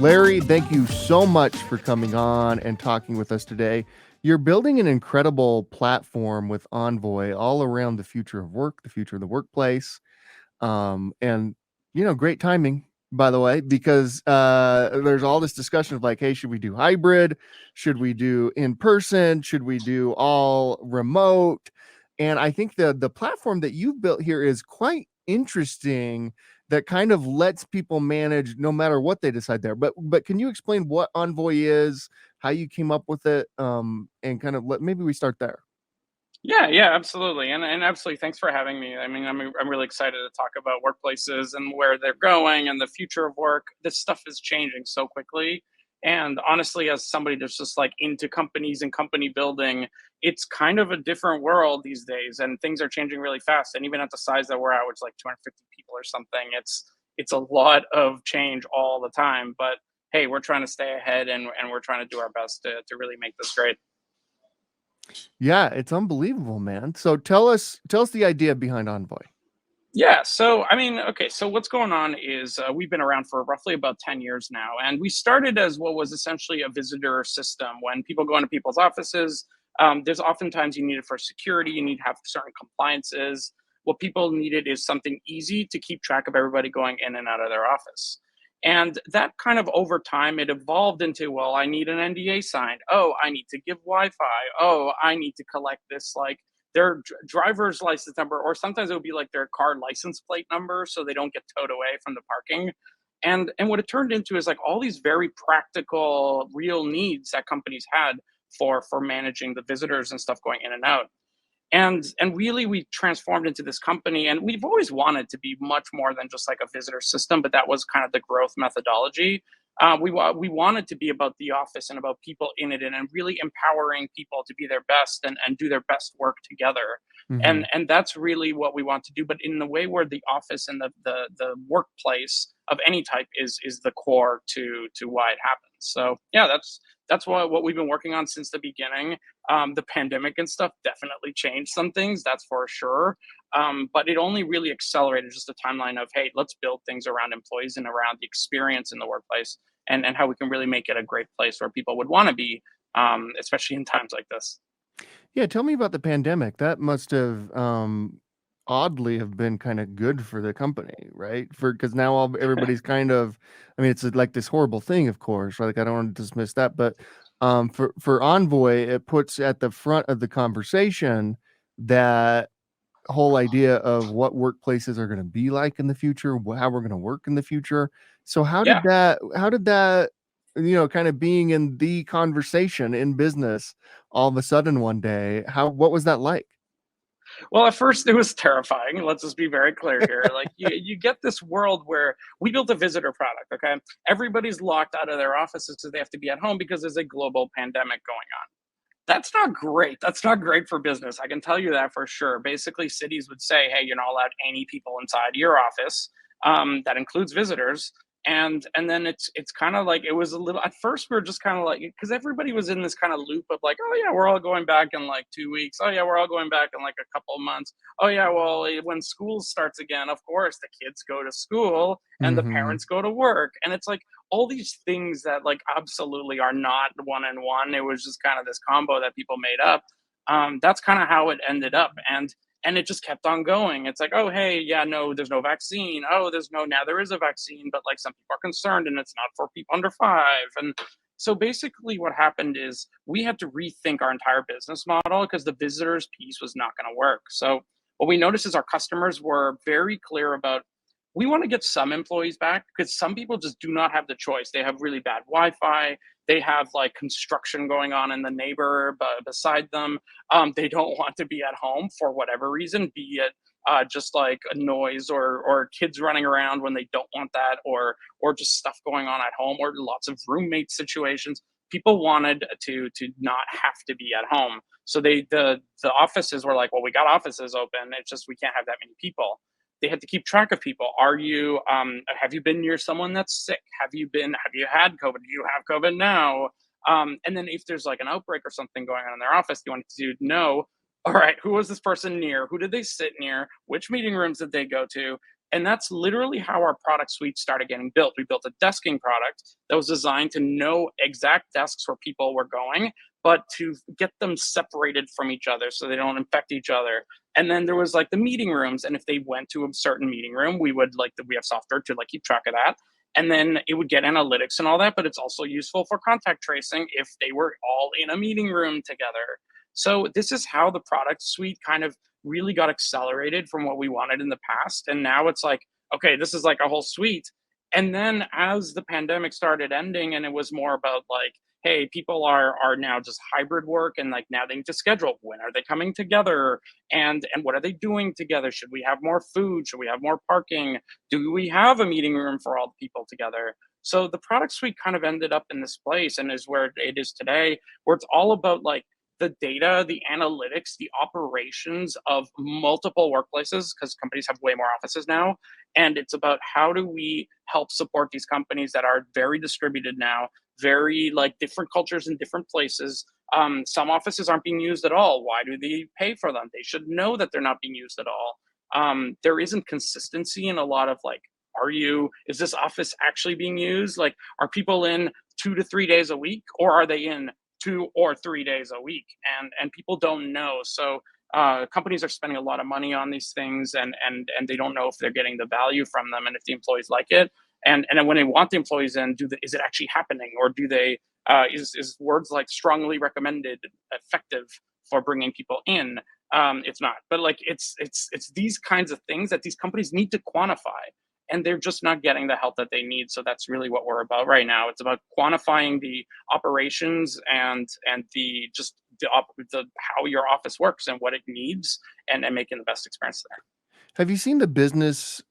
Larry, thank you so much for coming on and talking with us today. You're building an incredible platform with Envoy all around the future of work, the future of the workplace. And great timing, by the way, because there's all this discussion of like, hey, should we do hybrid? Should we do in person? Should we do all remote? And I think the platform that you've built here is quite interesting, that kind of lets people manage no matter what they decide there. But can you explain what Envoy is, how you came up with it, and kind of maybe we start there. Yeah, absolutely. And absolutely, thanks for having me. I mean, I'm really excited to talk about workplaces and where they're going and the future of work. This stuff is changing so quickly. And honestly, as somebody that's just like into companies and company building, it's kind of a different world these days, and things are changing really fast. And even at the size that we're at, which is like 250 people or something, it's a lot of change all the time. But hey, we're trying to stay ahead, and we're trying to do our best to really make this great. Yeah, it's unbelievable, man. So tell us the idea behind Envoy. Yeah, so I mean, okay, so what's going on is we've been around for roughly about 10 years now, and we started as what was essentially a visitor system. When people go into people's offices, there's oftentimes you need it for security, you need to have certain compliances. What people needed is something easy to keep track of everybody going in and out of their office. And that kind of over time, it evolved into, well, I need an NDA signed. Oh, I need to give Wi Fi. Oh, I need to collect this, like, their driver's license number, or sometimes it would be like their car license plate number, so they don't get towed away from the parking. And what it turned into is like all these very practical, real needs that companies had for managing the visitors and stuff going in and out. And really we transformed into this company, and we've always wanted to be much more than just like a visitor system, but that was kind of the growth methodology. We wanted to be about the office and about people in it, and really empowering people to be their best, and do their best work together. Mhm. And that's really what we want to do, but in the way where the office and the workplace of any type is the core to why it happens. So yeah, that's what we've been working on since the beginning. The pandemic and stuff definitely changed some things, that's for sure. But it only really accelerated just the timeline of, hey, let's build things around employees and around the experience in the workplace, and how we can really make it a great place where people would want to be, especially in times like this. Yeah, tell me about the pandemic. That must have, oddly have been kinda good for the company, right? For because now everybody's kind of, I mean, it's like this horrible thing, of course, right? Like, I don't wanna dismiss that, but, for Envoy, it puts at the front of the conversation that whole idea of what workplaces are gonna be like in the future, how we're gonna work in the future. So Yeah. how did that, kind of being in the conversation in business all of a sudden one day, what was that like? Well, at first it was terrifying. Let's just be very clear here. Like you get this world where we built a visitor product. Okay, everybody's locked out of their offices because they have to be at home because there's a global pandemic going on. That's not great. That's not great for business. I can tell you that for sure. Basically, cities would say, "Hey, you're not allowed any people inside your office." That includes visitors. And then it's kind of like it was a little. At first, we were just kind of like, because everybody was in this kind of loop of like, "Oh yeah, we're all going back in like 2 weeks. Oh yeah, we're all going back in like a couple of months. Oh yeah, well when school starts again, of course the kids go to school and the Mhm. parents go to work." And it's like all these things that like absolutely are not one and one. It was just kind of this combo that people made up. That's kind of how it ended up, and it just kept on going. It's like, oh hey, yeah, no, there's no vaccine. Oh, there's no, now there is a vaccine, but like some people are concerned, and it's not for people under 5. And so basically, what happened is we had to rethink our entire business model because the visitors piece was not going to work. So what we noticed is our customers were very clear about, we want to get some employees back because some people just do not have the choice. They have really bad Wi-Fi. They have like construction going on in the neighbor beside them. They don't want to be at home for whatever reason, be it just like a noise, or kids running around when they don't want that, or just stuff going on at home, or lots of roommate situations. People wanted to not have to be at home, so the offices were like, well, we got offices open. It's just we can't have that many people. They had to keep track of people. Are you have you been near someone that's sick? Have you had COVID? Do you have COVID now? And then if there's like an outbreak or something going on in their office, you wanted to know, all right, who was this person near? Who did they sit near? Which meeting rooms did they go to? And that's literally how our product suite started getting built. We built a desking product that was designed to know exact desks where people were going, but to get them separated from each other so they don't infect each other. And then there was like the meeting rooms, and if they went to a certain meeting room, we would like we have software to like keep track of that, and then it would get analytics and all that, but it's also useful for contact tracing if they were all in a meeting room together. So this is how the product suite kind of really got accelerated from what we wanted in the past, and now it's like, okay, this is like a whole suite. And then as the pandemic started ending and it was more about like, hey, people are now just hybrid work, and like now they need to schedule when are they coming together, and what are they doing together, should we have more food, should we have more parking, do we have a meeting room for all the people together. So the product suite kind of ended up in this place and is where it is today, where it's all about like the data, the analytics, the operations of multiple workplaces, because companies have way more offices now. And it's about how do we help support these companies that are very distributed now, very like different cultures in different places. Some offices aren't being used at all. Why do they pay for them? They should know that they're not being used at all. There isn't consistency in a lot of like, is this office actually being used? Like, are people in 2 to 3 days a week, or are they in 2 or 3 days a week? And people don't know. So companies are spending a lot of money on these things, and they don't know if they're getting the value from them and if the employees like it. And then when they want the employees in, is it actually happening, or do they is words like strongly recommended effective for bringing people in? It's not. But like it's these kinds of things that these companies need to quantify, and they're just not getting the help that they need. So that's really what we're about right now. It's about quantifying the operations and the how your office works and what it needs, and making the best experience there. Have you seen the business,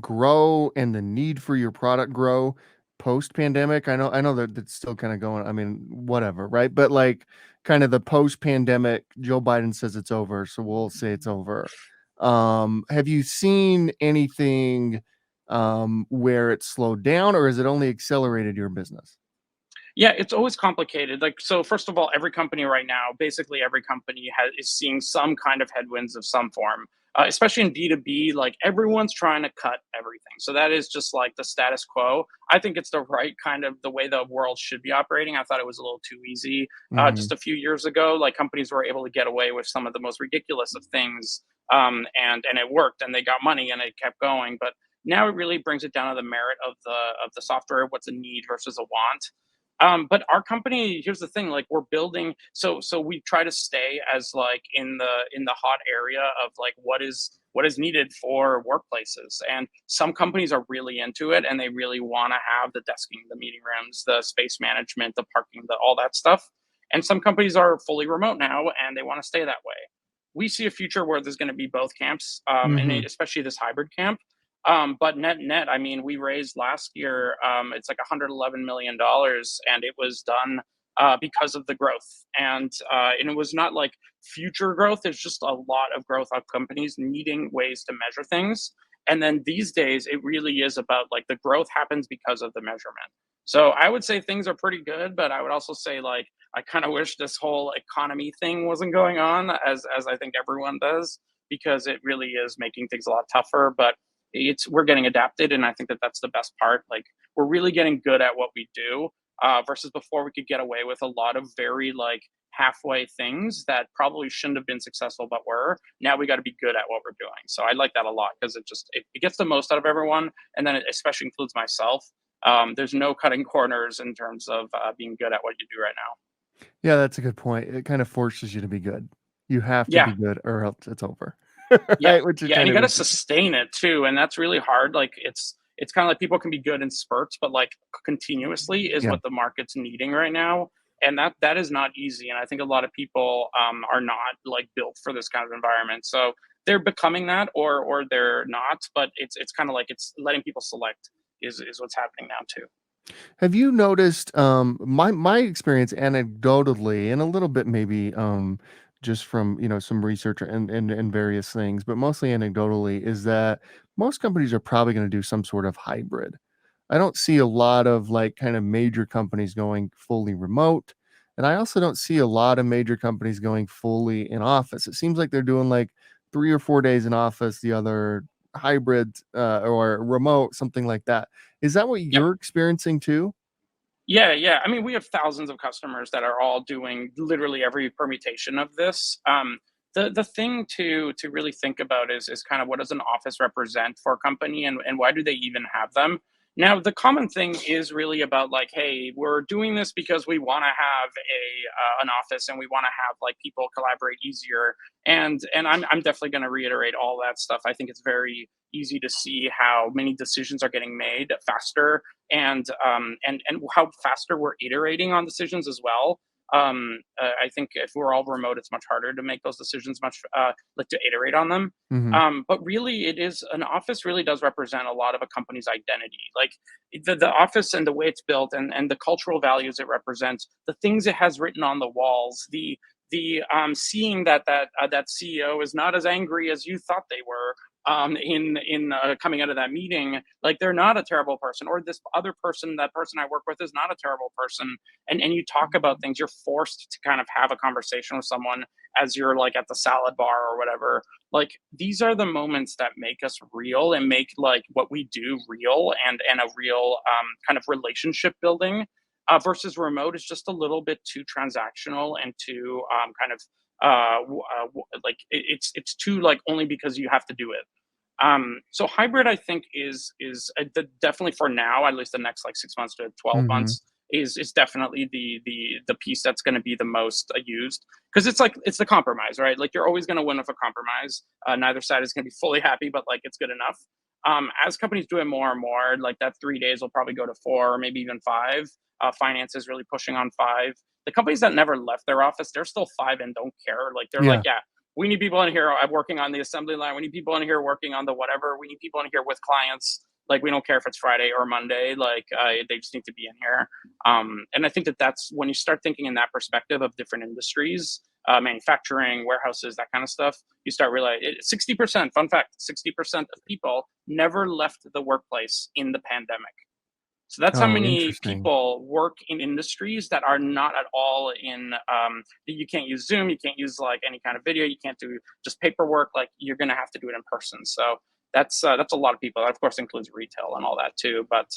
grow and the need for your product grow post-pandemic? I know that it's still kinda going, I mean, whatever, right? But, like, kinda the post-pandemic, Joe Biden says it's over, so we'll say it's over. Have you seen anything, where it slowed down, or has it only accelerated your business? Yeah, it's always complicated. Like, so first of all, every company right now, basically every company is seeing some kind of headwinds of some form, especially in B2B. Like, everyone's trying to cut everything. So that is just like the status quo. I think it's the right kind of the way the world should be operating. I thought it was a little too easy just Mhm. a few years ago. Like, companies were able to get away with some of the most ridiculous of things, and it worked, and they got money, and it kept going. But now it really brings it down to the merit of the software, what's a need versus a want. But our company, here's the thing, like we're building, so we try to stay as like in the hot area of like what is needed for workplaces. And some companies are really into it, and they really want to have the desking, the meeting rooms, the space management, the parking, all that stuff. And some companies are fully remote now, and they want to stay that way. We see a future where there's going to be both camps, Mhm. especially this hybrid camp. But net, I mean, we raised last year, it's like $111 million, and it was done because of the growth. And it was not like future growth. There's just a lot of growth of companies needing ways to measure things. And then these days, it really is about like the growth happens because of the measurement. So I would say things are pretty good, but I would also say like I kind of wish this whole economy thing wasn't going on, as I think everyone does, because it really is making things a lot tougher. But we're getting adapted, and I think that that's the best part. Like, we're really getting good at what we do, versus before we could get away with a lot of very like halfway things that probably shouldn't have been successful but were. Now we got to be good at what we're doing. So I like that a lot, because it gets the most out of everyone, and then it especially includes myself. There's no cutting corners in terms of being good at what you do right now. Yeah, that's a good point. It kind of forces you to be good. You have to Yeah. be good or else it's over. Yeah, Right? Which is yeah, and kind you of gotta interesting. sustain it too, and that's really hard. Like, it's kinda like people can be good in spurts, but, like, continuously is Yeah. what the market's needing right now, and that is not easy. And I think a lot of people, are not, like, built for this kind of environment. So they're becoming that, or they're not, but it's kinda like it's letting people select is what's happening now too. Have you noticed, my experience anecdotally and a little bit maybe, just from, some research and various things, but mostly anecdotally, is that most companies are probably gonna do some sort of hybrid. I don't see a lot of, like, kind of major companies going fully remote, and I also don't see a lot of major companies going fully in office. It seems like they're doing, like, 3 or 4 days in office, the other hybrid or remote, something like that. Is that what Yep. you're experiencing too? Yeah, yeah. I mean, we have thousands of customers that are all doing literally every permutation of this. The thing to really think about is kind of what does an office represent for a company, and why do they even have them? Now, the common thing is really about like, hey, we're doing this because we want to have a an office and we want to have like people collaborate easier. And I'm definitely going to reiterate all that stuff. I think it's very easy to see how many decisions are getting made faster, and how faster we're iterating on decisions as well. I think if we're all remote, it's much harder to make those decisions, much like to iterate on them. Mhm. But really, it is an office really does represent a lot of a company's identity. Like the office and the way it's built, and the cultural values it represents, the things it has written on the walls, the seeing that CEO is not as angry as you thought they were, in coming out of that meeting, like they're not a terrible person, or this other person, that person I work with is not a terrible person. And you talk about things, you're forced to kind of have a conversation with someone as you're like at the salad bar or whatever. Like these are the moments that make us real and make like what we do real, and a real kind of relationship building. Versus remote is just a little bit too transactional and too kind of like it's too like only because you have to do it. So hybrid, I think, is definitely for now, at least the next like 6 months to 12 months, Mhm. is definitely the piece that's going to be the most used, because it's like it's the compromise, right? Like you're always going to win with a compromise. Neither side is going to be fully happy, but like it's good enough. As companies do it more and more, like that 3 days will probably go to four, or maybe even five. Finance is really pushing on five. The companies that never left their office, they're still five and don't care. Like they're like, Yeah. yeah, we need people in here working on the assembly line. We need people in here working on the whatever. We need people in here with clients. Like we don't care if it's Friday or Monday. Like they just need to be in here. And I think that that's when you start thinking in that perspective of different industries, manufacturing, warehouses, that kind of stuff. You start realizing 60%. Fun fact: 60% of people never left the workplace in the pandemic. So that's how Oh, many interesting. people work in industries that are not at all in. You can't use Zoom, you can't use like any kind of video, you can't do just paperwork. Like you're going to have to do it in person. So that's a lot of people. That of course includes retail and all that too. But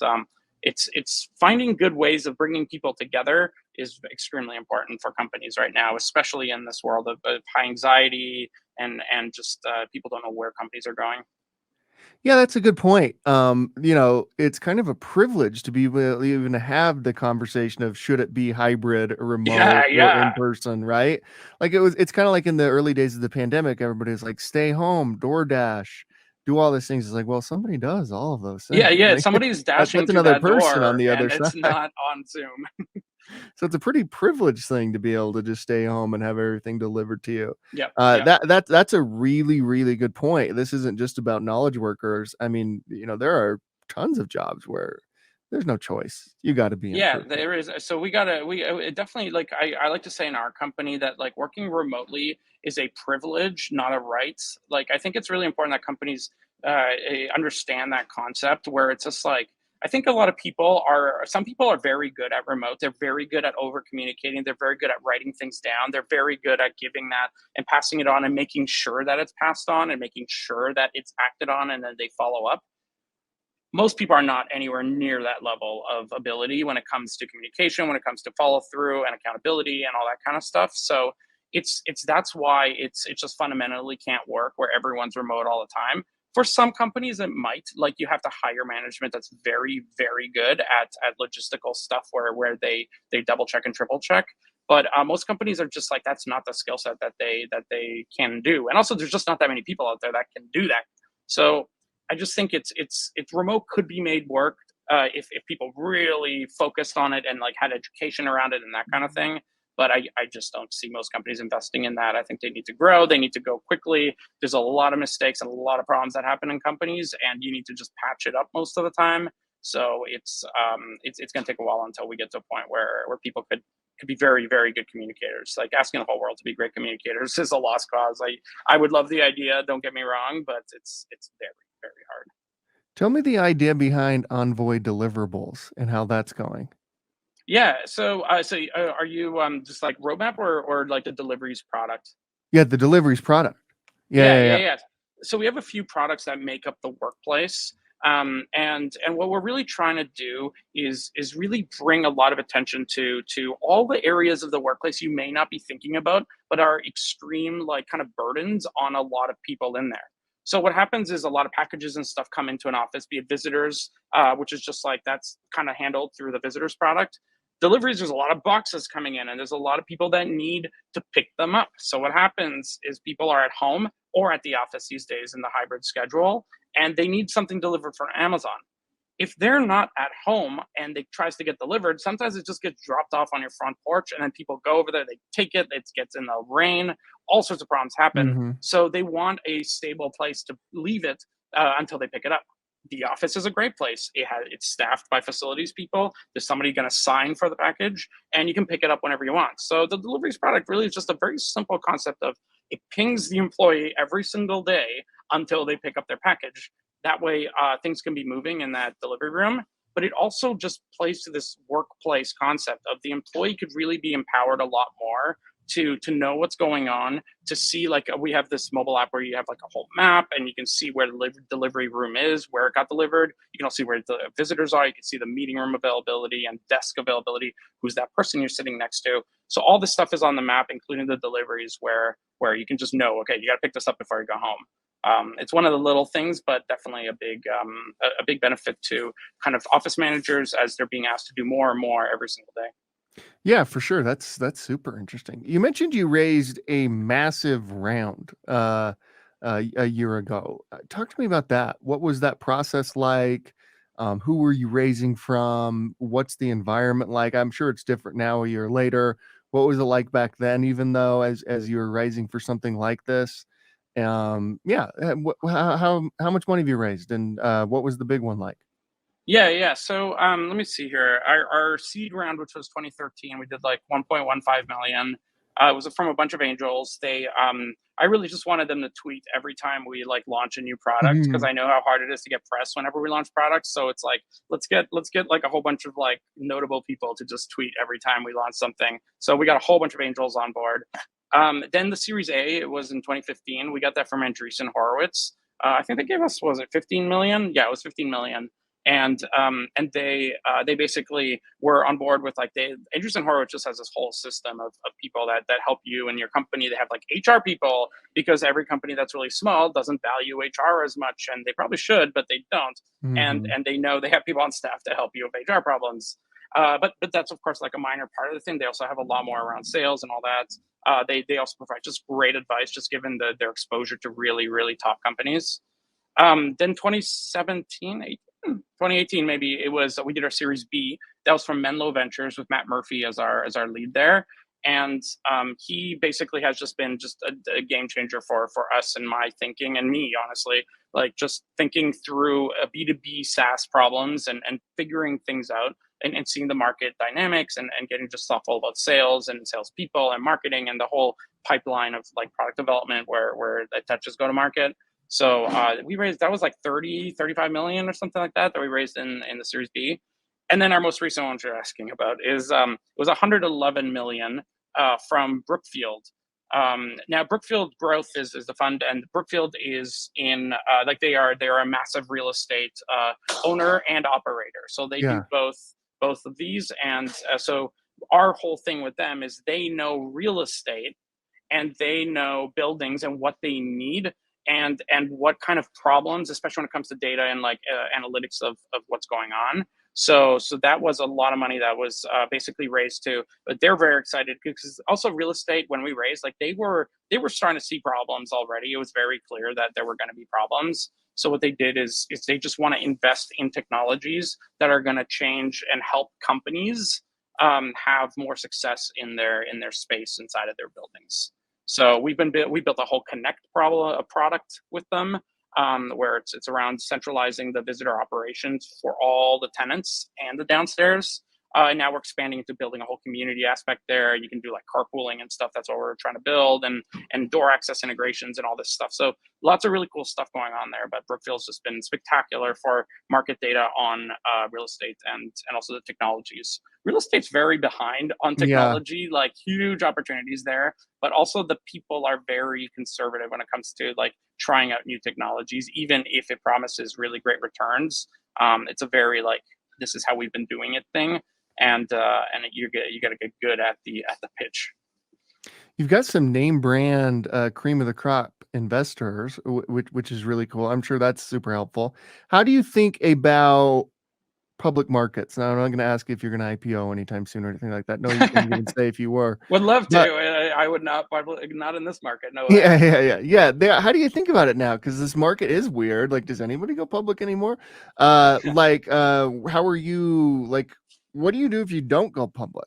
it's finding good ways of bringing people together is extremely important for companies right now, especially in this world of high anxiety, and just people don't know where companies are going. Yeah, that's a good point. It's kind of a privilege to be able even to have the conversation of should it be hybrid or Yeah, remote or in yeah. person, right? Like it's kind of like in the early days of the pandemic, everybody's like, stay home, DoorDash, do all these things. It's like, well, somebody does all of those Yeah, things. yeah, Like somebody's that's dashing through another that person on door, the other and side. it's not on Zoom. So it's a pretty privileged thing to be able to just stay home and have everything delivered to you. Yep, Uh, yep. that that that's a really, really good point. This isn't just about knowledge workers. I mean, there are tons of jobs where there's no choice. You gotta be in Yeah, person. there is. So we gotta, we it definitely, like, I like to say in our company that like working remotely is a privilege, not a right. Like, I think it's really important that companies understand that concept, where it's just like, I think a lot of people are, some people are very good at remote. They're very good at over communicating. They're very good at writing things down. They're very good at giving that and passing it on and making sure that it's passed on and making sure that it's acted on and then they follow up. Most people are not anywhere near that level of ability when it comes to communication, when it comes to follow through and accountability and all that kind of stuff. So it's that's why it's just fundamentally can't work where everyone's remote all the time. For some companies it might, like you have to hire management that's very very good at logistical stuff where they double check and triple check. But most companies are just like, that's not the skill set that they can do, and also there's just not that many people out there that can do that. So I just think it's remote could be made work if people really focused on it and like had education around it and that kind of thing. But I just don't see most companies investing in that. I think they need to grow. They need to go quickly. There's a lot of mistakes and a lot of problems that happen in companies, and you need to just patch it up most of the time. So it's going to take a while until we get to a point where people could be very very good communicators. Like asking the whole world to be great communicators is a lost cause. I would love the idea. Don't get me wrong, but it's very very hard. Tell me the idea behind Envoy deliverables and how that's going. Yeah. So are you just like roadmap, or like the deliveries product? Yeah, the deliveries product. Yeah, Yeah, yeah, yeah, yeah. yeah. So we have a few products that make up the workplace. And what we're really trying to do is really bring a lot of attention to all the areas of the workplace you may not be thinking about, but are extreme like kind of burdens on a lot of people in there. So what happens is a lot of packages and stuff come into an office, be it visitors, which is just like that's kind of handled through the visitors product. Deliveries, there's a lot of boxes coming in, and there's a lot of people that need to pick them up. So what happens is people are at home or at the office these days in the hybrid schedule, and they need something delivered from Amazon. If they're not at home and it tries to get delivered, sometimes it just gets dropped off on your front porch, and then people go over there, they take it, it gets in the rain, all sorts of problems happen. Mhm. So they want a stable place to leave it until they pick it up. The office is a great place. It's staffed by facilities people. There's somebody going to sign for the package, and you can pick it up whenever you want. So the deliveries product really is just a very simple concept of it pings the employee every single day until they pick up their package. That way, things can be moving in that delivery room. But it also just plays to this workplace concept of the employee could really be empowered a lot more to know what's going on, to see like we have this mobile app where you have like a whole map and you can see where the delivery room is, where it got delivered. You can also see where the visitors are. You can see the meeting room availability and desk availability. Who's that person you're sitting next to? So all this stuff is on the map, including the deliveries where you can just know, okay, you got to pick this up before you go home. It's one of the little things, but definitely a big benefit to kind of office managers as they're being asked to do more and more every single day. Yeah, for sure. That's super interesting. You mentioned you raised a massive round a year ago. Talk to me about that. What was that process like? Who were you raising from? What's the environment like? I'm sure it's different now a year later. What was it like back then, even though as you were raising for something like this? Yeah, how much money have you raised, and what was the big one like? Yeah, yeah. So let me see here. Our seed round, which was 2013, we did like 1.15 million. It was from a bunch of angels. I really just wanted them to tweet every time we like launch a new product because I know how hard it is to get press whenever we launch products. So it's like let's get like a whole bunch of like notable people to just tweet every time we launch something. So we got a whole bunch of angels on board. Then the Series A, it was in 2015. We got that from Andreessen Horowitz. I think they gave us, was it 15 million? Yeah, it was 15 million. And they basically were on board with like Andreessen Horowitz just has this whole system of people that help you and your company. They have like HR people because every company that's really small doesn't value HR as much, and they probably should, but they don't. Mhm. And they know they have people on staff to help you with HR problems. But that's of course like a minor part of the thing. They also have a lot more around sales and all that. They also provide just great advice, just given their exposure to really top companies. Then 2018 maybe it was, we did our Series B. That was from Menlo Ventures with Matt Murphy as our lead there, and he basically has just been just a game changer for us and my thinking and me honestly, like just thinking through a B2B SaaS problems and figuring things out and seeing the market dynamics and getting just thoughtful about sales and salespeople and marketing and the whole pipeline of like product development where it touches go to market. So we raised, that was like 30, 35 million or something like that we raised in the Series B. And then our most recent one you're asking about is it was 111 million from Brookfield. Now Brookfield Growth is the fund, and Brookfield is in like they are a massive real estate owner and operator. So they do Yeah. both of these, and so our whole thing with them is they know real estate and they know buildings and what they need and what kind of problems, especially when it comes to data and like analytics of what's going on. So that was a lot of money that was basically raised too. But they're very excited because also real estate, when we raised, like they were starting to see problems already. It was very clear that there were going to be problems. So what they did is they just want to invest in technologies that are going to change and help companies have more success in their space inside of their buildings. So we built a whole Connect problem a product with them, where it's around centralizing the visitor operations for all the tenants and the downstairs. And now we're expanding into building a whole community aspect there. You can do like carpooling and stuff. That's what we're trying to build, and door access integrations and all this stuff. So lots of really cool stuff going on there. But Brookfield's just been spectacular for market data on real estate and also the technologies. Real estate's very behind on Yeah. technology, like huge opportunities there, but also the people are very conservative when it comes to like trying out new technologies, even if it promises really great returns. It's a very like, this is how we've been doing it thing, and you got to get good at the pitch. You've got some name brand, cream of the crop investors, which is really cool. I'm sure that's super helpful. How do you think about public markets? Now, I'm not gonna ask if you're gonna IPO anytime soon or anything like that. No, you couldn't even say if you were. Would love to. But I would not, probably not in this market. No way. yeah. How do you think about it now? Because this market is weird. Like, does anybody go public anymore? How are you like, what do you do if you don't go public?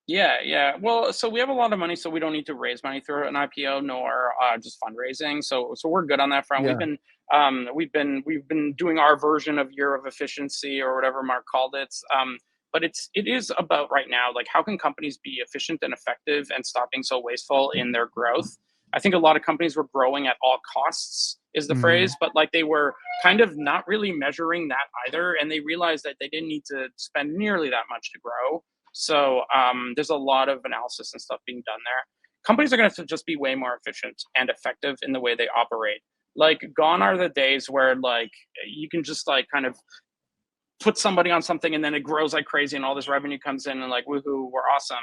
Yeah, yeah. Well, so we have a lot of money, so we don't need to raise money through an IPO nor just fundraising. So we're good on that front. Yeah. We've been doing our version of year of efficiency or whatever Mark called it. But it is about right now, like how can companies be efficient and effective and stop being so wasteful in their growth? I think a lot of companies were growing at all costs is the Mhm. phrase, but like they were kind of not really measuring that either, and they realized that they didn't need to spend nearly that much to grow. So there's a lot of analysis and stuff being done there. Companies are going to just be way more efficient and effective in the way they operate. Like gone are the days where like you can just like kind of put somebody on something and then it grows like crazy and all this revenue comes in and like woohoo, we're awesome.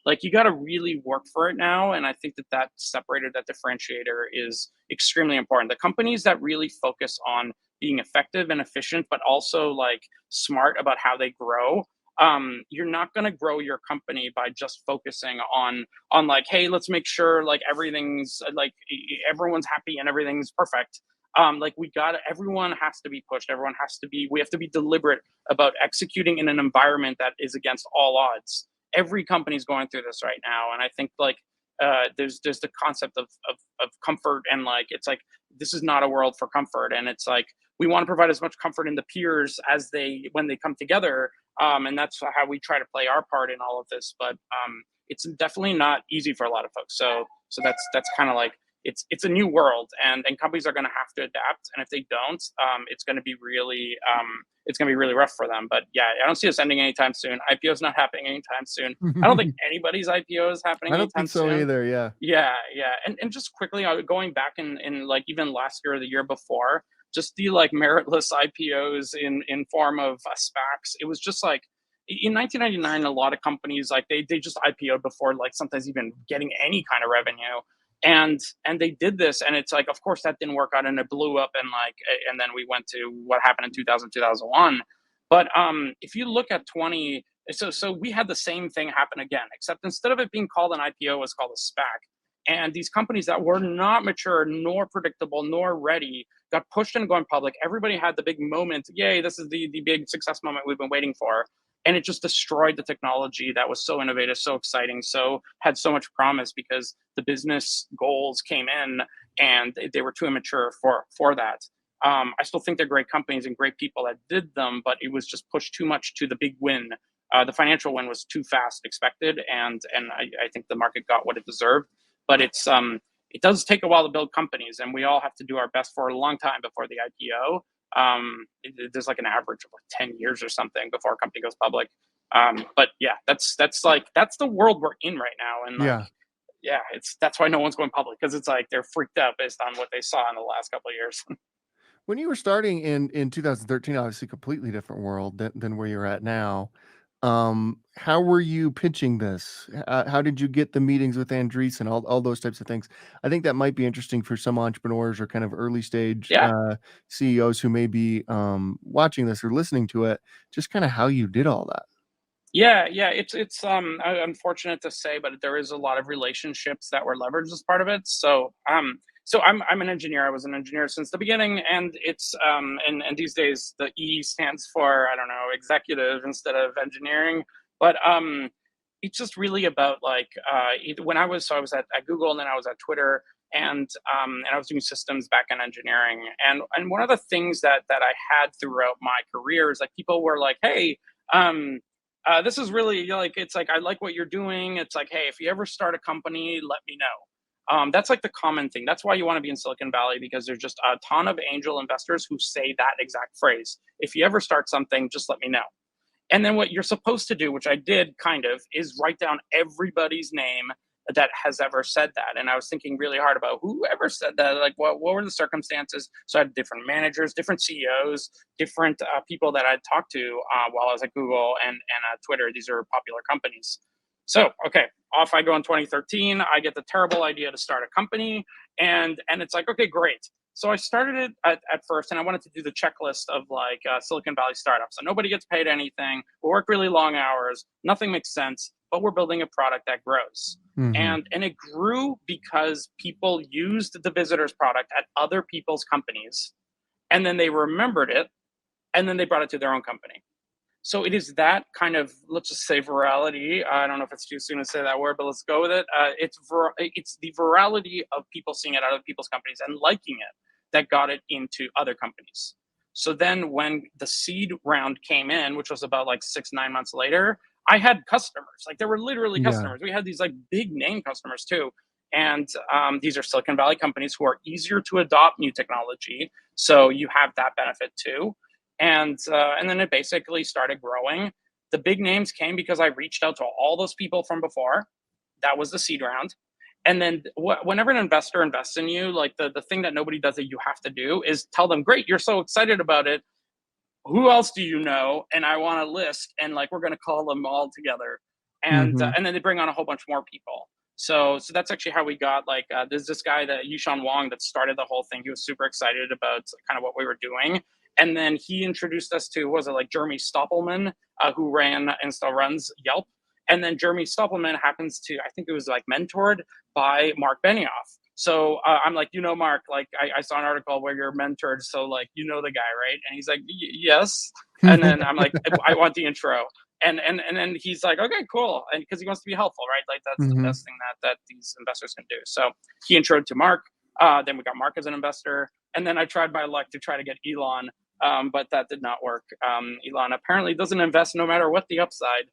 Like you got to really work for it now, and I think that separator, that differentiator is extremely important. The companies that really focus on being effective and efficient but also like smart about how they grow, you're not going to grow your company by just focusing on like, hey, let's make sure like everything's like everyone's happy and everything's perfect. Like we got everyone has to be pushed, everyone has to be, we have to be deliberate about executing in an environment that is against all odds. Every company is going through this right now, and I think like there's the concept of comfort, and like it's like this is not a world for comfort, and it's like we want to provide as much comfort in the peers as they when they come together, and that's how we try to play our part in all of this. But it's definitely not easy for a lot of folks. So that's kind of like it's a new world, and companies are going to have to adapt, and if they don't, it's going to be really rough for them. But yeah, I don't see us ending anytime soon. IPO is not happening anytime soon. I don't think anybody's IPO is happening I don't anytime think so soon. either, yeah. Yeah, yeah, and just quickly, going back in like even last year or the year before, just the like meritless IPOs in form of SPACs. It was just like in 1999, a lot of companies like they just IPO'd before like sometimes even getting any kind of revenue, and they did this, and it's like of course that didn't work out and it blew up, and like and then we went to what happened in 2000 2001. But if you look at 20, so we had the same thing happen again, except instead of it being called an IPO, it was called a SPAC. And these companies that were not mature nor predictable nor ready got pushed into going public. Everybody had the big moment, yay, this is the big success moment we've been waiting for. And it just destroyed the technology that was so innovative, so exciting, so had so much promise, because the business goals came in and they were too immature for that. I still think they're great companies and great people that did them, but it was just pushed too much to the big win. The financial win was too fast expected, and I think the market got what it deserved. But it does take a while to build companies, and we all have to do our best for a long time before the IPO. There's like an average of like 10 years or something before a company goes public. But yeah, that's the world we're in right now, and like Yeah. yeah, it's that's why no one's going public, because it's like they're freaked out based on what they saw in the last couple of years. When you were starting in 2013, obviously completely different world than where you're at now. How were you pitching this? How did you get the meetings with Andreessen, all those types of things? I think that might be interesting for some entrepreneurs or kind of early stage, Yeah, CEOs who may be, watching this or listening to it, just kinda how you did all that. yeah, yeah. It's unfortunate to say, but there is a lot of relationships that were leveraged as part of it. So I'm an engineer. I was an engineer since the beginning, and it's and these days the E stands for, I don't know, executive instead of engineering. But it's just really about like when I was at Google, and then I was at Twitter, and I was doing systems back in engineering, and one of the things that I had throughout my career is like people were like, hey. Um, This is really like, it's like, I like what you're doing. It's like, hey, if you ever start a company, let me know. That's like the common thing. That's why you want to be in Silicon Valley, because there's just a ton of angel investors who say that exact phrase. If you ever start something, just let me know. And then what you're supposed to do, which I did kind of, is write down everybody's name that has ever said that. And I was thinking really hard about whoever said that, like what were the circumstances. So I had different managers, different CEOs, different people that I'd talked to while I was at Google and Twitter. These are popular companies. So okay, off I go in 2013. I get the terrible idea to start a company, and it's like, okay, great. So I started it at first, and I wanted to do the checklist of like Silicon Valley startups. So nobody gets paid anything. We work really long hours. Nothing makes sense, but we're building a product that grows. Hmm. And it grew because people used the visitors product at other people's companies, and then they remembered it, and then they brought it to their own company. So it is that kind of, let's just say, virality. I don't know if it's too soon to say that word, but let's go with it. It's the virality of people seeing it at other people's companies and liking it that got it into other companies. So then when the seed round came in, which was about like 6 9 months later, I had customers. Like, there were literally Yeah. customers. We had these like big name customers too. And these are Silicon Valley companies who are easier to adopt new technology. So you have that benefit too. And then it basically started growing. The big names came because I reached out to all those people from before. That was the seed round. And then whenever an investor invests in you, like the thing that nobody does that you have to do is tell them, great, you're so excited about it. Who else do you know? And I want a list, and like, we're going to call them all together. Hmm. And then they bring on a whole bunch more people. So that's actually how we got, like, there's this guy, that Yushan Wong, that started the whole thing. He was super excited about kind of what we were doing. And then he introduced us to, was it like Jeremy Stoppelman, who ran and still runs Yelp. And then Jeremy Stoppelman happens to, I think it was like mentored by Mark Benioff. So I'm like, Mark, like, I saw an article where you're mentored. So, like, the guy, right? And he's like, yes. And then I'm like, I want the intro. And then he's like, okay, cool. And because he wants to be helpful, right? Like, that's the Hmm. best thing that these investors can do. So he introed to Mark. Then we got Mark as an investor. And then I tried my luck to try to get Elon, but that did not work. Elon apparently doesn't invest no matter what the upside,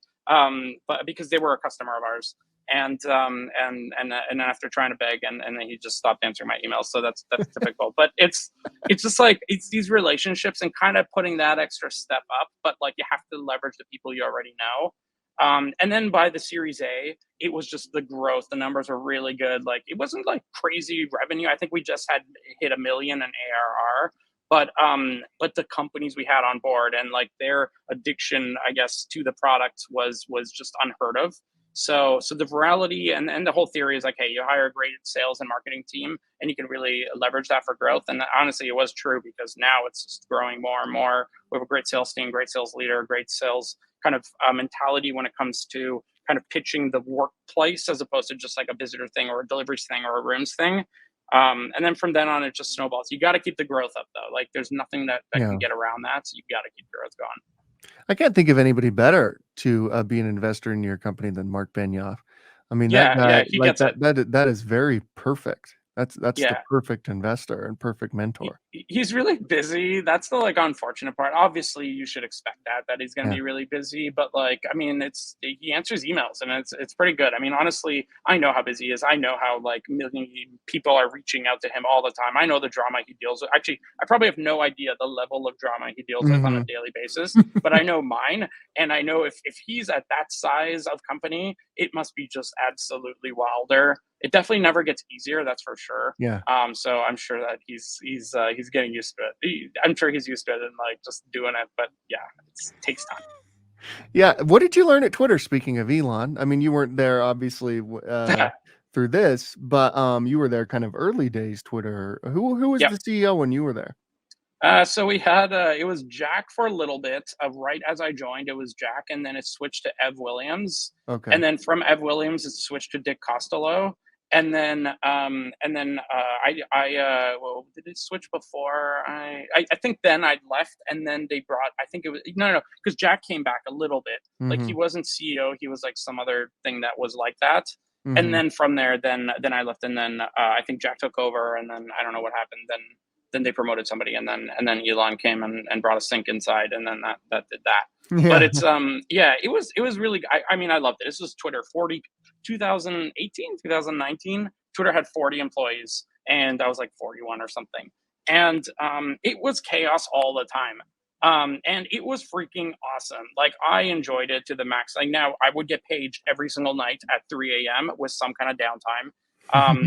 but because they were a customer of ours. And then after trying to beg, and then he just stopped answering my emails. So that's typical. But it's just like, it's these relationships and kind of putting that extra step up. But like, you have to leverage the people you already know. And then by the Series A, it was just the growth. The numbers were really good. Like, it wasn't like crazy revenue. I think we just had hit 1 million in ARR. But the companies we had on board, and like their addiction, I guess, to the product was just unheard of. So the virality and the whole theory is like, hey, you hire a great sales and marketing team, and you can really leverage that for growth. And honestly, it was true, because now it's just growing more and more. We have a great sales team, great sales leader, great sales kind of mentality when it comes to kind of pitching the workplace, as opposed to just like a visitor thing or a deliveries thing or a rooms thing. And then from then on, it just snowballs. You got to keep the growth up, though. Like, there's nothing that can Yeah. get around that. So you got to keep growth going. I can't think of anybody better to be an investor in your company than Mark Benioff. I mean, that Yeah, yeah, guy, he like gets it. that is very perfect. That's the Yeah. perfect investor and perfect he, mentor. he's really busy. That's the like unfortunate part. Obviously, you should expect that he's going to Yeah. be really busy. But like, I mean, he answers emails, and it's pretty good. I mean, honestly, I know how busy he is. I know how like million people are reaching out to him all the time. I know the drama he deals with. Actually, I probably have no idea the level of drama he deals with on a Mhm. daily basis. But I know mine, and I know if he's at that size of company, it must be just absolutely wilder. It definitely never gets easier. That's for sure. Yeah. So I'm sure that he's getting used to it. I'm sure he's used to it and like just doing it. But yeah, it takes time. Yeah, what did you learn at Twitter, speaking of Elon? I mean, you weren't there obviously through this, but you were there kind of early days Twitter. Who was Yep. the CEO when you were there? So we had it was Jack for a little bit. Right as I joined, it was Jack, and then it switched to Ev Williams, Okay. and then from Ev Williams, it switched to Dick Costello, and then well, did it switch before I think then I'd left, and then they brought, I think it was, no, because Jack came back a little bit. Like, he Mhm. wasn't CEO, he was like some other thing that was like that. And Mhm. then from there, then I left, and then I think Jack took over, and then I don't know what happened then. then they promoted somebody, and then Elon came and brought a sink inside, and then that did that. But Yeah. it's yeah, it was really I mean I loved it. This was Twitter 2018, 2019. Twitter had 40 employees, and I was like 41 or something. And it was chaos all the time. And it was freaking awesome. Like I enjoyed it to the max. Like now I would get paged every single night at 3 a.m. with some kind of downtime.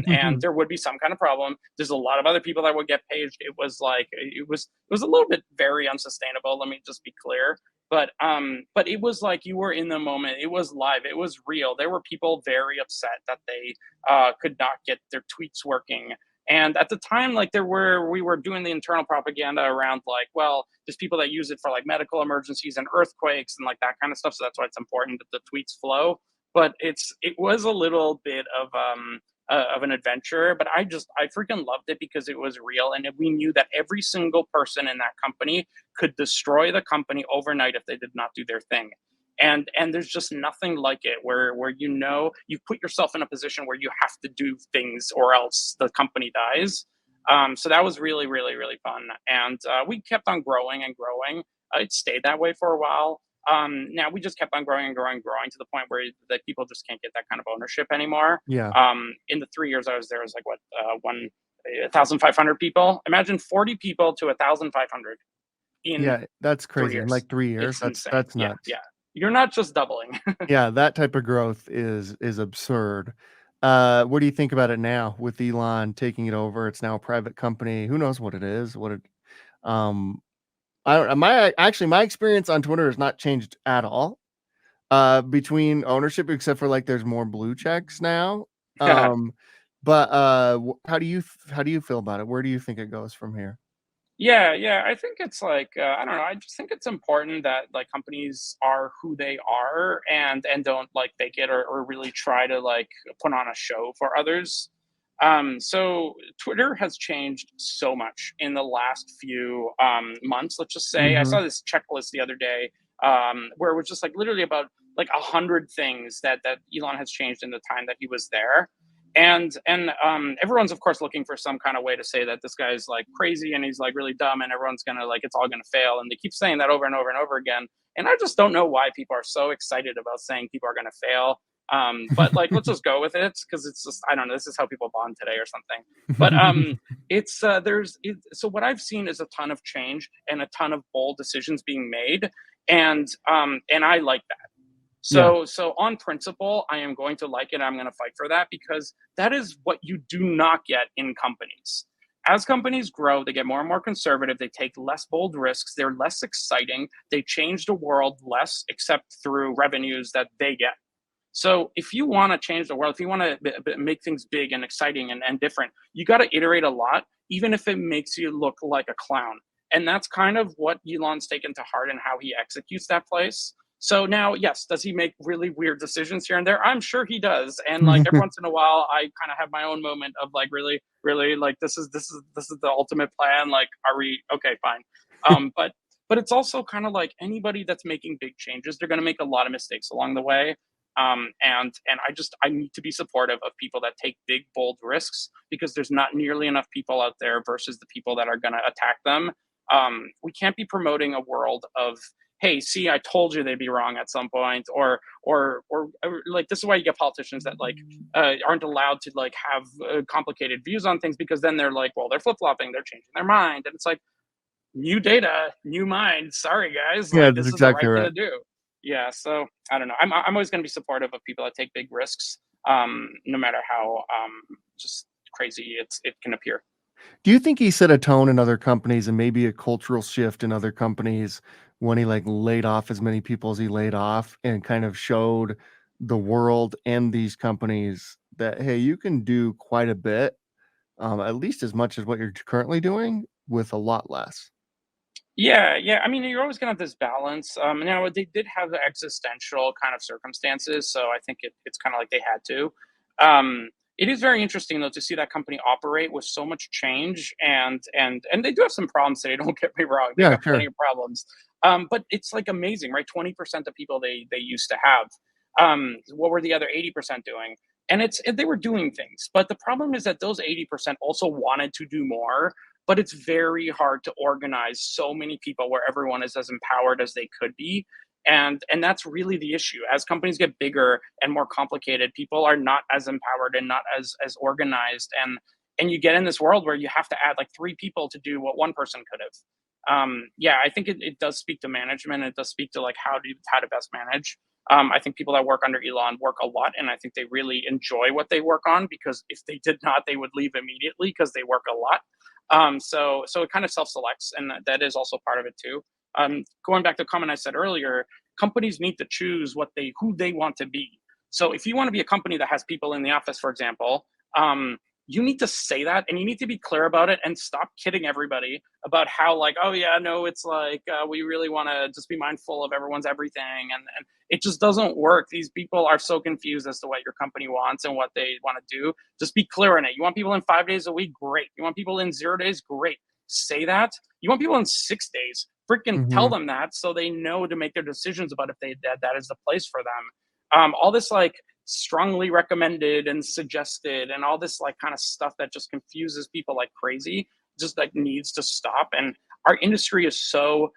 And there would be some kind of problem. There's a lot of other people that would get paged. It was like it was a little bit very unsustainable. Let me just be clear. But it was like you were in the moment. It was live. It was real. There were people very upset that they could not get their tweets working. And at the time, like we were doing the internal propaganda around like, well, there's people that use it for like medical emergencies and earthquakes and like that kind of stuff. So that's why it's important that the tweets flow. But it was a little bit of an adventure, but I freaking loved it because it was real, and we knew that every single person in that company could destroy the company overnight if they did not do their thing. And there's just nothing like it where you put yourself in a position where you have to do things or else the company dies. So that was really really really fun, and we kept on growing and growing. It stayed that way for a while. Now we just kept on growing and growing and growing to the point where that people just can't get that kind of ownership anymore. Yeah. In the 3 years I was there, it was like what 1,500 people. Imagine 40 people to 1,500 in Yeah, that's three crazy. In years. like 3 years, It's that's insane. that's Yeah, nuts. yeah. You're not just doubling. Yeah, that type of growth is absurd. What do you think about it now with Elon taking it over? It's now a private company. Who knows what it is? Um, I don't my experience on Twitter has not changed at all, between ownership, except for, like, there's more blue checks now. Yeah. Um, but, how do you feel about it? Where do you think it goes from here? Yeah, yeah. I think it's like I don't know. I just think it's important that like companies are who they are and don't like fake it or really try to like put on a show for others. So Twitter has changed so much in the last few months. Let's just say I saw Mhm. this checklist the other day where it was just like literally about like 100 things that Elon has changed in the time that he was there. And everyone's of course looking for some kind of way to say that this guy's like crazy and he's like really dumb and everyone's gonna like it's all gonna fail, and they keep saying that over and over and over again. And I just don't know why people are so excited about saying people are gonna fail. But like let's just go with it because it's just I don't know, this is how people bond today or something. But it's so what I've seen is a ton of change and a ton of bold decisions being made, and I like that. Yeah. So on principle, I am going to like it. I'm going to fight for that because that is what you do not get in companies. As companies grow, they get more and more conservative. They take less bold risks. They're less exciting. They change the world less, except through revenues that they get. So if you want to change the world, if you want to make things big and exciting and different, you got to iterate a lot, even if it makes you look like a clown. And that's kind of what Elon's taken to heart and how he executes that place. So now, yes, does he make really weird decisions here and there? I'm sure he does. And like every once in a while, I kind of have my own moment of like, really, really, like this is the ultimate plan. Like, are we okay? Fine. But it's also kind of like anybody that's making big changes, they're going to make a lot of mistakes along the way. And I need to be supportive of people that take big bold risks because there's not nearly enough people out there versus the people that are going to attack them. We can't be promoting a world of hey, see, I told you they'd be wrong at some point, or like this is why you get politicians that like aren't allowed to like have complicated views on things because then they're like, well, they're flip flopping, they're changing their mind, and it's like new data, new mind. Sorry, guys, Yeah, like that's this is the exactly right thing right. to do. Yeah, so I don't know. I'm always going to be supportive of people that take big risks, no matter how just crazy it can appear. Do you think he set a tone in other companies and maybe a cultural shift in other companies when he, like, laid off as many people as he laid off and kind of showed the world and these companies that, "Hey, you can do quite a bit, at least as much as what you're currently doing with a lot less." Yeah, yeah. I mean, you're always gonna have this balance. Now they did have the existential kind of circumstances, so I think it's kind of like they had to. It is very interesting though to see that company operate with so much change, and they do have some problems today. Don't get me wrong; they Yeah, got plenty sure. of problems. But it's like amazing, right? 20% of people they used to have. What were the other 80% doing? And they were doing things, but the problem is that those 80% also wanted to do more, but it's very hard to organize so many people where everyone is as empowered as they could be. And that's really the issue. As companies get bigger and more complicated, people are not as empowered and not as organized, and you get in this world where you have to add like three people to do what one person could have. Yeah, I think it does speak to management. It does speak to like how to best manage. I think people that work under Elon work a lot, and I think they really enjoy what they work on, because if they did not, they would leave immediately because they work a lot. So it kind of self selects, and that is also part of it too. Going back to the comment I said earlier, companies need to choose who they want to be. So if you want to be a company that has people in the office, for example, you need to say that, and you need to be clear about it, and stop kidding everybody about how like, oh yeah, no, it's like we really want to just be mindful of everyone's everything, and it just doesn't work. These people are so confused as to what your company wants and what they want to do. Just be clear on it. You want people in 5 days a week? Great. You want people in 0 days? Great. Say that. You want people in 6 days? Freaking tell Mhm. them that, so they know to make their decisions about if that is the place for them. All this like strongly recommended and suggested and all this like kind of stuff that just confuses people like crazy, just like needs to stop. And our industry is so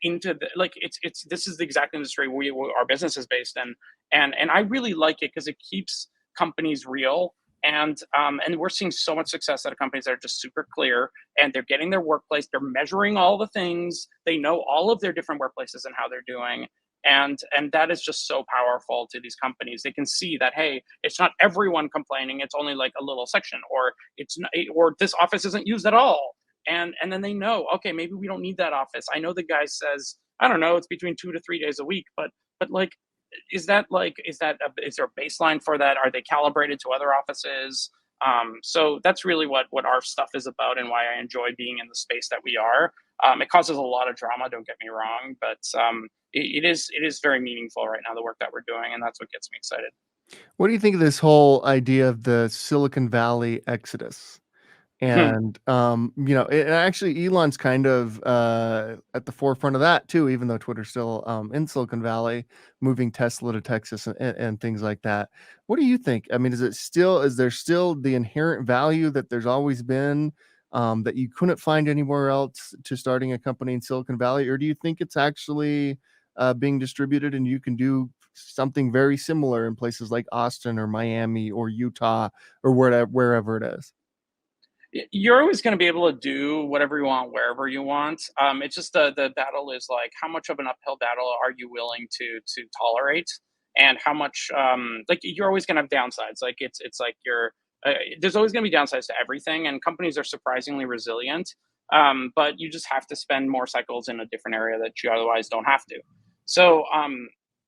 into the, like it's this is the exact industry our business is based in, and I really like it because it keeps companies real. And we're seeing so much success out of companies that are just super clear, and they're getting their workplace, they're measuring all the things, they know all of their different workplaces and how they're doing. And that is just so powerful to these companies. They can see that, hey, it's not everyone complaining, it's only like a little section, or it's not, or this office isn't used at all. And then they know, okay, maybe we don't need that office. I know the guy says, I don't know, it's between 2 to 3 days a week, but like, is there a baseline for that? Are they calibrated to other offices? So that's really what our stuff is about, and why I enjoy being in the space that we are. It causes a lot of drama, don't get me wrong, but it is very meaningful right now, the work that we're doing, and that's what gets me excited. What do you think of this whole idea of the Silicon Valley exodus? And, and actually Elon's kind of, at the forefront of that too, even though Twitter's still, in Silicon Valley, moving Tesla to Texas and things like that. What do you think? I mean, is there still the inherent value that there's always been, that you couldn't find anywhere else to starting a company in Silicon Valley? Or do you think it's actually, being distributed and you can do something very similar in places like Austin or Miami or Utah or wherever it is? You're always going to be able to do whatever you want wherever you want. It's just the battle is like, how much of an uphill battle are you willing to tolerate, and how much like you're always going to have downsides. Like it's like there's always going to be downsides to everything, and companies are surprisingly resilient. But you just have to spend more cycles in a different area that you otherwise don't have to. So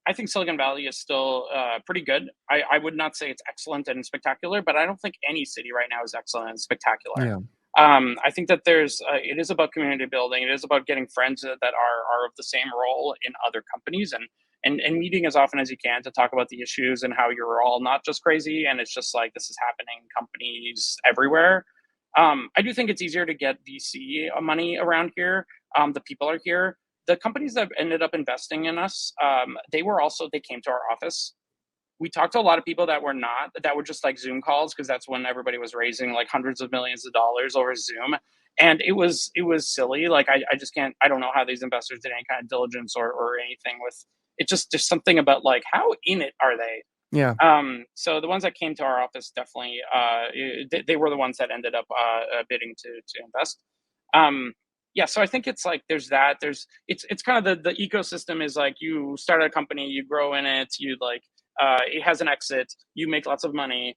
I think Silicon Valley is still pretty good. I would not say it's excellent and spectacular, but I don't think any city right now is excellent and spectacular. Yeah. I think that it is about community building. It is about getting friends that are of the same role in other companies, and meeting as often as you can to talk about the issues and how you're all not just crazy. And it's just like this is happening in companies everywhere. I do think it's easier to get VC money around here. The people are here. The companies that ended up investing in us, they came to our office. We talked to a lot of people that were just like Zoom calls, because that's when everybody was raising like hundreds of millions of dollars over Zoom. And it was silly. Like I just can't, I don't know how these investors did any kind of diligence or anything with it. Just something about like, how in it are they? Yeah. So the ones that came to our office definitely, they were the ones that ended up bidding to invest. Um, yeah, so I think it's like there's that. It's kind of the ecosystem is like, you start a company, you grow in it, you like it has an exit, you make lots of money,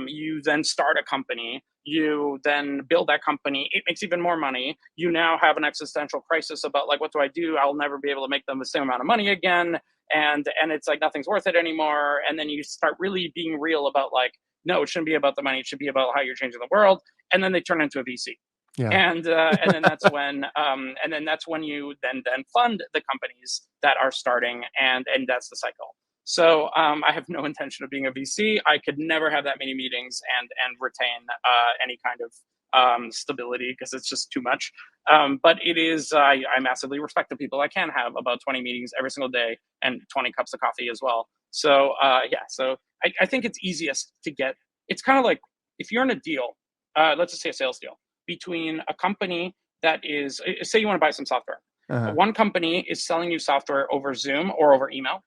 you then start a company, you then build that company, it makes even more money. You now have an existential crisis about like, what do I do? I'll never be able to make them the same amount of money again, and it's like nothing's worth it anymore. And then you start really being real about like, no, it shouldn't be about the money, it should be about how you're changing the world. And then they turn into a VC, Yeah. and then that's when you then fund the companies that are starting, and that's the cycle. So I have no intention of being a VC. I could never have that many meetings and retain any kind of stability, because it's just too much. But it is, I massively respect the people that can have about 20 meetings every single day and 20 cups of coffee as well. So yeah, so I think it's easiest to get. It's kind of like if you're in a deal, let's just say a sales deal. between a company that is, say you want to buy some software. Uh-huh. One company is selling you software over Zoom or over email,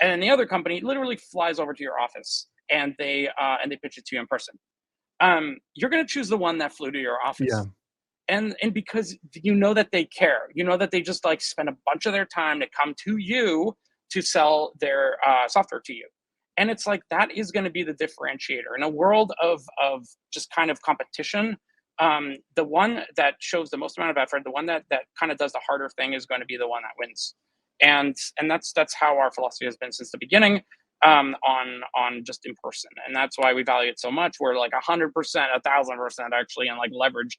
and then the other company literally flies over to your office and they pitch it to you in person. You're going to choose the one that flew to your Yeah. office, and because you know that they care, you know that they just like spend a bunch of their time to come to you to sell their software to you. And it's like that is going to be the differentiator in a world of just kind of competition. The one that shows the most amount of effort, the one that kind of does the harder thing, is going to be the one that wins. And that's how our philosophy has been since the beginning, on just in person, and that's why we value it so much. We're like 100%, 1,000% actually, and like leverage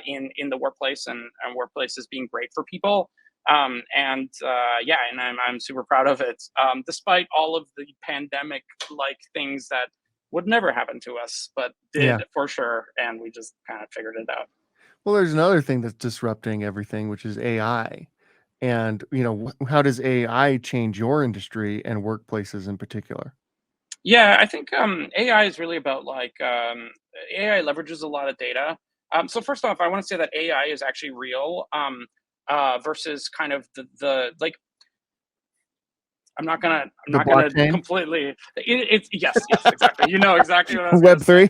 in the workplace, and workplaces being great for people. Yeah, and I'm super proud of it, despite all of the pandemic like things that would never happen to us, but Yeah. did for sure, and we just kind of figured it out. Well, there's another thing that's disrupting everything, which is AI. And, how does AI change your industry and workplaces in particular? Yeah, I think AI is really about like AI leverages a lot of data. So first off, I want to say that AI is actually real, versus kind of the like I'm The not gonna blockchain? completely. It's yes, yes, exactly. You know exactly what I was gonna Web say. 3?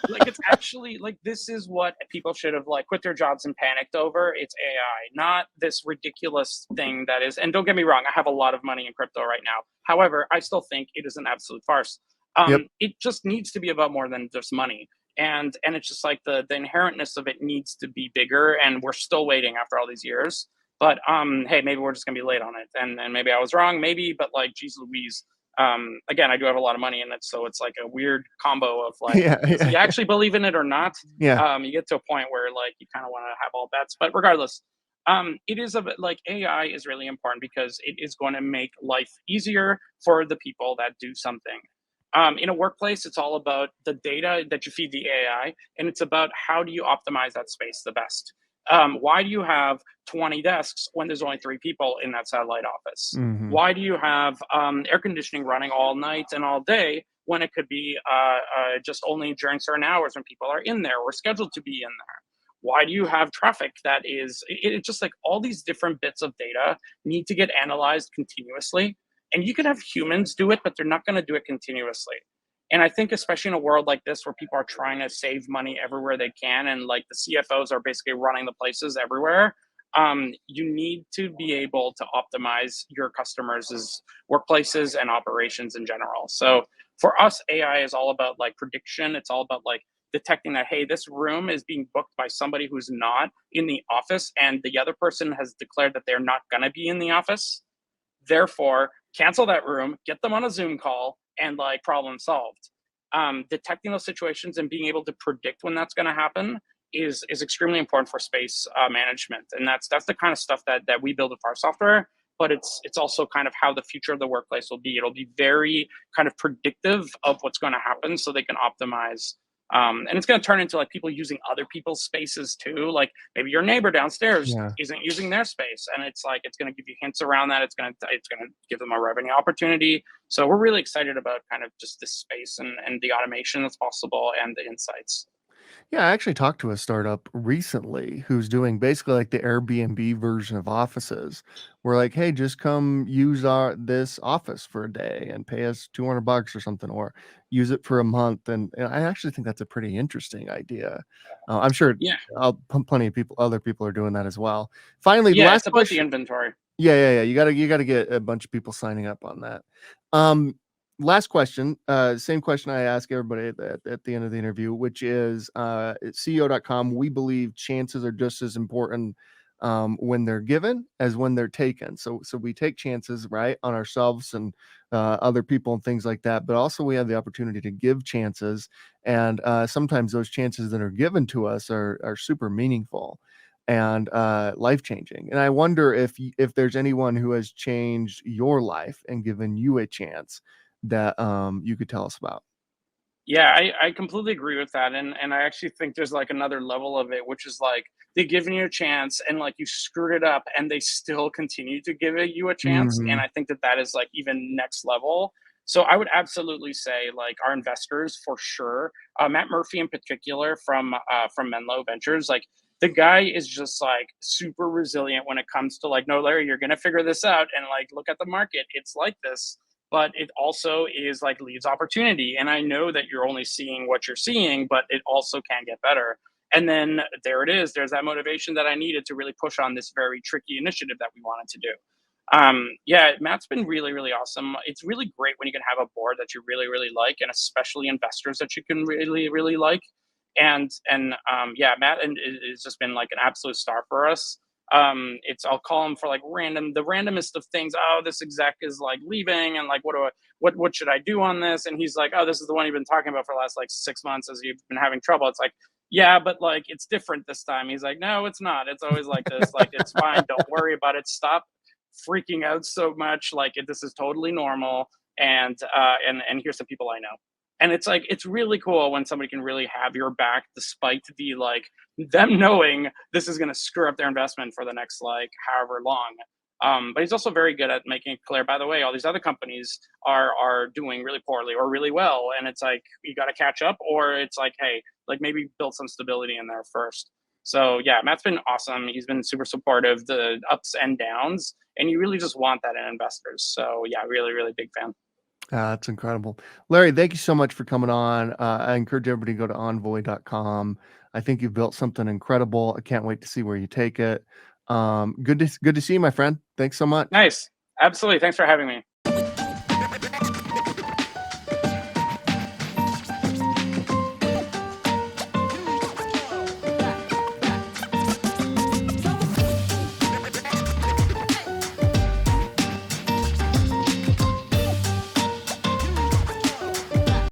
Like it's actually like this is what people should have like quit their jobs and panicked over. It's AI, not this ridiculous thing that is. And don't get me wrong, I have a lot of money in crypto right now. However, I still think it is an absolute farce. Yep. It just needs to be about more than just money. And it's just like the inherentness of it needs to be bigger, and we're still waiting after all these years. But hey, maybe we're just gonna be late on it, and maybe I was wrong, maybe. But like, geez Louise, again, I do have a lot of money in it, so it's like a weird combo of like, Yeah, do yeah, you actually believe in it or not? yeah, You get to a point where like you kind of want to have all bets, but regardless, it is a bit like AI is really important because it is going to make life easier for the people that do something. In a workplace, it's all about the data that you feed the AI, and it's about how do you optimize that space the best. Why do you have 20 desks when there's only 3 people in that satellite office? mhm. Why do you have air conditioning running all night and all day when it could be just only during certain hours when people are in there or scheduled to be in there? Why do you have traffic that is it's just like all these different bits of data need to get analyzed continuously? And you can have humans do it, but they're not going to do it continuously. And I think, especially in a world like this where people are trying to save money everywhere they can, and like the CFOs are basically running the places everywhere, you need to be able to optimize your customers' workplaces and operations in general. So for us, AI is all about like prediction. It's all about like detecting that, hey, this room is being booked by somebody who's not in the office, and the other person has declared that they're not going to be in the office. Therefore, cancel that room, get them on a Zoom call, and like problem solved. Detecting those situations and being able to predict when that's going to happen is extremely important for space management, and that's the kind of stuff that we build with our software. But it's also kind of how the future of the workplace will be. It'll be very kind of predictive of what's going to happen, so they can optimize. And it's going to turn into like people using other people's spaces too. Like maybe your neighbor downstairs Yeah. isn't using their space, and it's like it's going to give you hints around that. It's going to give them a revenue opportunity. So we're really excited about kind of just this space and the automation that's possible and the insights. Yeah, I actually talked to a startup recently who's doing basically like the Airbnb version of offices. We're like, "Hey, just come use our this office for a day and pay us $200 or something, or use it for a month." And I actually think that's a pretty interesting idea. I'm sure Yeah, plenty of people, other people are doing that as well. Finally, the yeah, last it's about the question. inventory. Yeah, yeah, yeah. You gotta get a bunch of people signing up on that. Um, Last question, same question I ask everybody at the end of the interview, which is, at CEO.com, we believe chances are just as important, when they're given as when they're taken. So we take chances, right, on ourselves and, other people and things like that, but also we have the opportunity to give chances, and, sometimes those chances that are given to us are super meaningful and life changing. And I wonder if there's anyone who has changed your life and given you a chance that you could tell us about. Yeah, I completely agree with that, and I actually think there's like another level of it, which is like they're giving you a chance, and like you screwed it up, and they still continue to give it you a chance, and Mhm. I think that that is like even next level. So I would absolutely say like our investors for sure. Matt Murphy in particular from Menlo Ventures, like the guy is just like super resilient when it comes to like, no, Larry, you're gonna figure this out, and like look at the market, it's like this. But it also is like leads opportunity. And I know that you're only seeing what you're seeing, but it also can get better. And then there it is. There's that motivation that I needed to really push on this very tricky initiative that we wanted to do. Yeah, Matt's been really, really awesome. It's really great when you can have a board that you really, really like, and especially investors that you can really, really like. And yeah, Matt and has just been like an absolute star for us. It's I'll call him for like the randomest of things. Oh, this exec is like leaving, and like what should I do on this? And he's like, oh, this is the one you've been talking about for the last like 6 months as you've been having trouble. It's like, yeah, but like it's different this time. He's like, no, it's not. It's always like this. Like it's fine. Don't worry about it. Stop freaking out so much. Like this is totally normal. And here's some people I know. And it's like it's really cool when somebody can really have your back despite the like them knowing this is going to screw up their investment for the next like however long. But he's also very good at making it clear. By the way, all these other companies are doing really poorly or really well, and it's like you got to catch up, or it's like, hey, like maybe build some stability in there first. So yeah, Matt's been awesome. He's been super supportive, the ups and downs, and you really just want that in investors. So yeah, really, really big fan. That's incredible. Larry, thank you so much for coming on. I encourage everybody to go to envoy.com. I think you've built something incredible. I can't wait to see where you take it. Good to see you, my friend. Thanks so much. Nice. Absolutely. Thanks for having me.